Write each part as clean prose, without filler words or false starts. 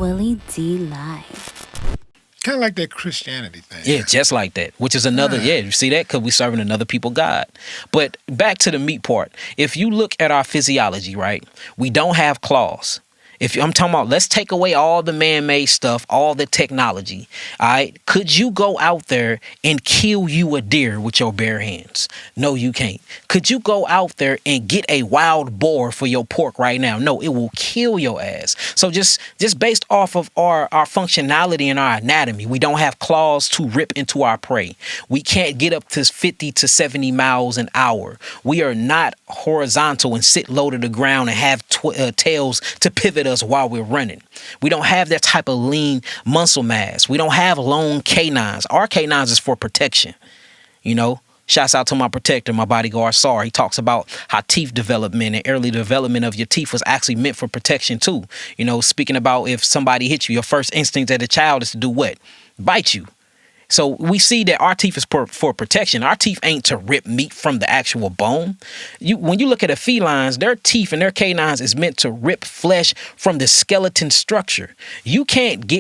Willie D Live. Kind of like that Christianity thing. Yeah, just like that, which is another, you see that? Because we're serving another people God. But back to the meat part. If you look at our physiology, right, we don't have claws. If I'm talking about, let's take away all the man-made stuff, all the technology. All right. Could you go out there and kill you a deer with your bare hands? No, you can't. Could you go out there and get a wild boar for your pork right now? No, it will kill your ass. So just based off of our functionality and our anatomy, we don't have claws to rip into our prey. We can't get up to 50 to 70 miles an hour. We are not horizontal and sit low to the ground and have tails to pivot us while we're running. We don't have that type of lean muscle mass. We don't have long canines. Our canines is for protection. You know, shouts out to my protector, my bodyguard Sar. He talks about how teeth development and early development of your teeth was actually meant for protection too. You know, speaking about if somebody hits you, your first instinct as a child is to do what? Bite you. So we see that our teeth is for protection. Our teeth ain't to rip meat from the actual bone. When you look at a felines, their teeth and their canines is meant to rip flesh from the skeleton structure. You can't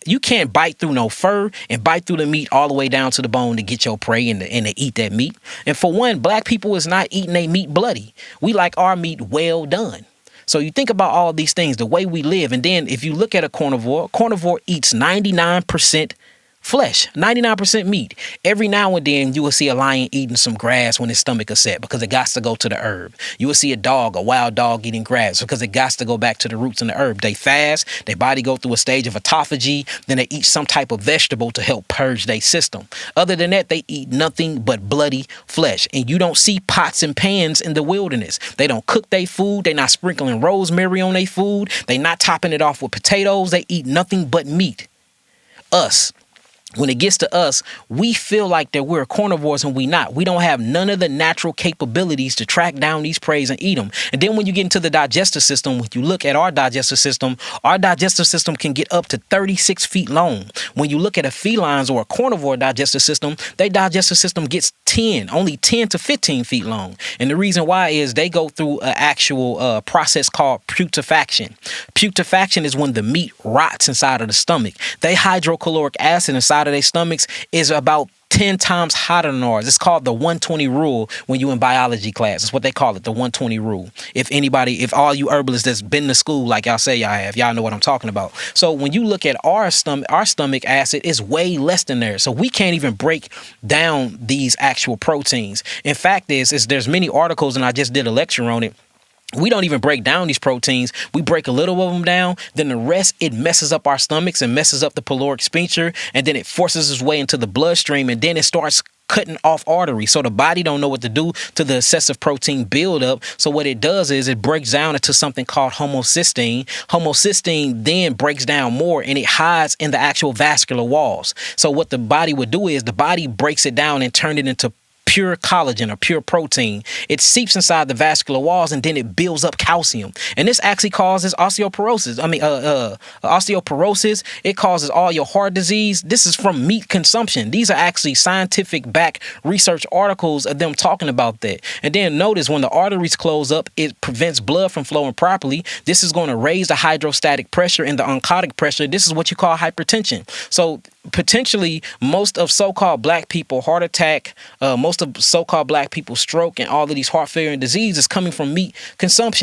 you can't bite through no fur and bite through the meat all the way down to the bone to get your prey and to eat that meat. And for one, black people is not eating their meat bloody. We like our meat well done. So you think about all these things, the way we live. And then if you look at a carnivore eats 99% flesh, 99% meat. Every now and then you will see a lion eating some grass when his stomach is set because it got to go to the herb. You will see a wild dog eating grass because it got to go back to the roots and the herb. They fast, their body go through a stage of autophagy, then they eat some type of vegetable to help purge their system. Other than that, they eat nothing but bloody flesh. And you don't see pots and pans in the wilderness. They don't cook their food. They're not sprinkling rosemary on their food. They're not topping it off with potatoes. They eat nothing but meat. Us. When it gets to us, we feel like that we're carnivores and we not. We don't have none of the natural capabilities to track down these prey and eat them. And then when you get into the digestive system, when you look at our digestive system can get up to 36 feet long. When you look at a feline's or a carnivore digestive system, their digestive system gets only 10 to 15 feet long. And the reason why is they go through an actual process called putrefaction. Putrefaction is when the meat rots inside of the stomach. They hydrochloric acid inside of their stomachs is about 10 times hotter than ours. It's called the 120 rule when you in biology class. It's what they call it, the 120 rule. If all you herbalists that's been to school like y'all say y'all have, y'all know what I'm talking about. So when you look at our stomach acid is way less than theirs. So we can't even break down these actual proteins. In fact, there's many articles, and I just did a lecture on it. We don't even break down these proteins. We break a little of them down. Then the rest, it messes up our stomachs and messes up the pyloric sphincter. And then it forces its way into the bloodstream. And then it starts cutting off arteries. So the body don't know what to do to the excessive protein buildup. So what it does is it breaks down into something called homocysteine. Homocysteine then breaks down more and it hides in the actual vascular walls. So what the body would do is the body breaks it down and turn it into pure collagen or pure protein. It seeps inside the vascular walls and then it builds up calcium. And this actually causes osteoporosis. Osteoporosis. It causes all your heart disease. This is from meat consumption. These are actually scientific back research articles of them talking about that. And then notice when the arteries close up, it prevents blood from flowing properly. This is going to raise the hydrostatic pressure and the oncotic pressure. This is what you call hypertension. So potentially most of so-called black people heart attack, most of so-called black people stroke, and all of these heart failure and disease is coming from meat consumption.